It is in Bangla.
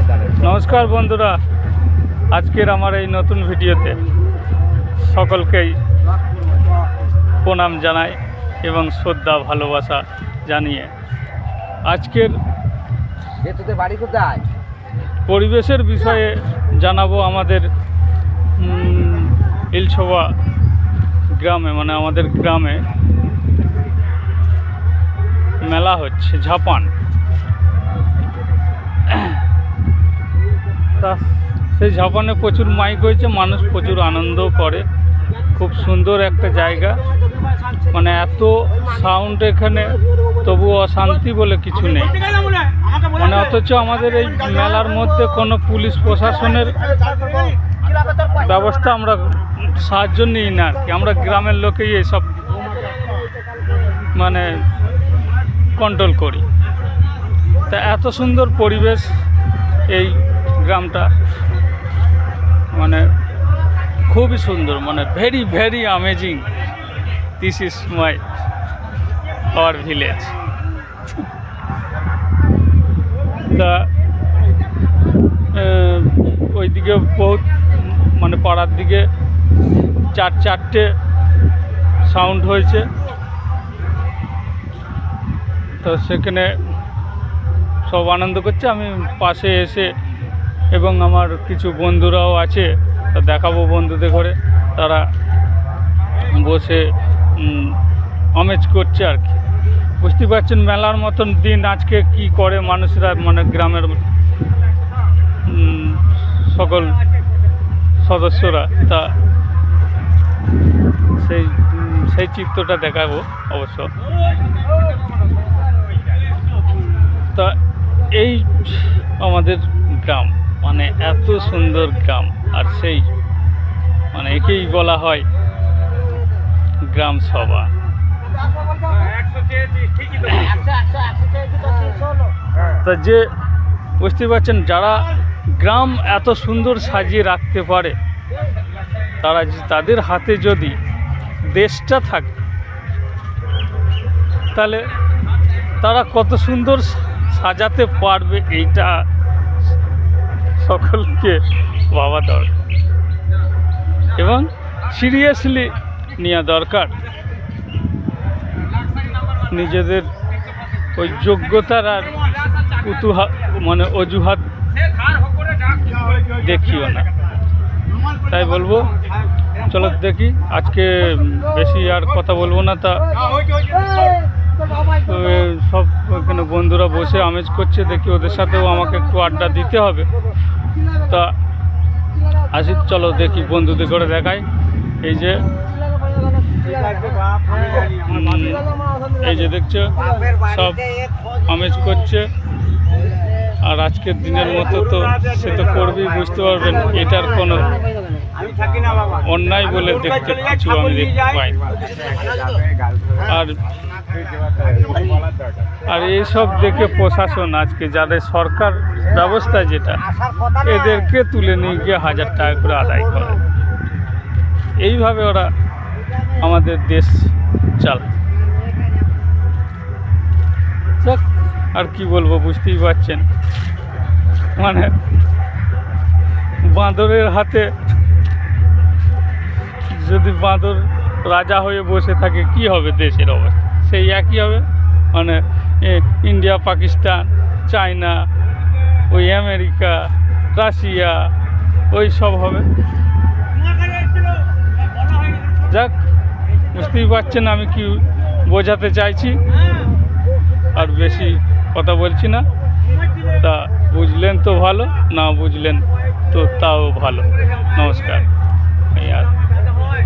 নমস্কার বন্ধুরা, আজকের আমার এই নতুন ভিডিওতে সকলকেই প্রণাম জানাই এবং শ্রদ্ধা ভালোবাসা জানিয়ে আজকের বাড়ি কোথায় পরিবেশের বিষয়ে জানাবো। আমাদের ইলছবা গ্রামে, মানে আমাদের গ্রামে মেলা হচ্ছে ঝাপান। তা সেই ঝাপানে প্রচুর মাইক হয়েছে, মানুষ প্রচুর আনন্দ করে। খুব সুন্দর একটা জায়গা, মানে এত সাউন্ড এখানে, তবু অশান্তি বলে কিছু নেই। মানে অথচ আমাদের এই মেলার মধ্যে কোনো পুলিশ প্রশাসনের ব্যবস্থা আমরা সাহায্য নিই না আর কি। আমরা গ্রামের লোকেই এসব মানে কন্ট্রোল করি। তা এত সুন্দর পরিবেশ এই গ্রামটা, মানে খুবই সুন্দর, মানে very very amazing. This is my our village. তা ওইদিকে বহুত, মানে পাড়ার দিকে চারটে সাউন্ড হয়েছে। তো সেখানে সব আনন্দ করছে। আমি পাশে এসে, এবং আমার কিছু বন্ধুরাও আছে, তা দেখাবো বন্ধুদের ঘরে, তারা বসে আমেজ করছে আর কি। বুঝতে পারছেন মেলার মতন দিন আজকে কি করে মানুষরা, মানে গ্রামের সকল সদস্যরা। তা সেই চিত্রটা দেখাবো অবশ্য। তা এই আমাদের গ্রাম, মানে এত সুন্দর গ্রাম, আর সেই মানে একেই বলা হয় গ্রাম সভা। তা যে বুঝতে পারছেন, যারা গ্রাম এত সুন্দর সাজিয়ে রাখতে পারে, তাদের হাতে যদি দেশটা থাকে, তাহলে তারা কত সুন্দর সাজাতে পারবে, এইটা সকলকে ভাবা দরকার এবং সিরিয়াসলি নেওয়া দরকার। নিজেদের ওই যোগ্যতার আর মানে অজুহাত দেখিও না। তাই বলবো, চলো দেখি। আজকে বেশি আর কথা বলবো না। তা সব এখানে বন্ধুরা বসে আমেজ করছে, দেখি ওদের সাথেও আমাকে একটু আড্ডা দিতে হবে। তা আসি, চলো দেখি বন্ধুদের করে দেখাই। এই যে দেখছো, সব আমেজ করছে। আর আজকের দিনের মতো তো সে তো করবেই, বুঝতে পারবেন। এটার কোনো অন্যায় বলে দেখতে কিছু আমি দেখতে পাই। আর এইসব দেখে প্রশাসন আজকে, যাদের সরকার ব্যবস্থা যেটা, এদেরকে তুলে নিয়ে গিয়ে 1000 টাকা করে আদায় করে। এইভাবে ওরা আমাদের দেশ চালায়। আর কি বলবো, বুঝতেই পারছেন। মানে বাঁদরের হাতে যদি বাঁদর রাজা হয়ে বসে থাকে, কি হবে দেশের অবস্থা? সেই একই হবে। মানে ইন্ডিয়া, পাকিস্তান, চায়না, ওই আমেরিকা, রাশিয়া, ওই সব হবে। যাক, বুঝতেই পারছেন আমি কি বোঝাতে চাইছি। আর বেশি কথা বলছি না। তা বুঝলেন তো ভালো, না বুঝলেন তো তাও ভালো। নমস্কার।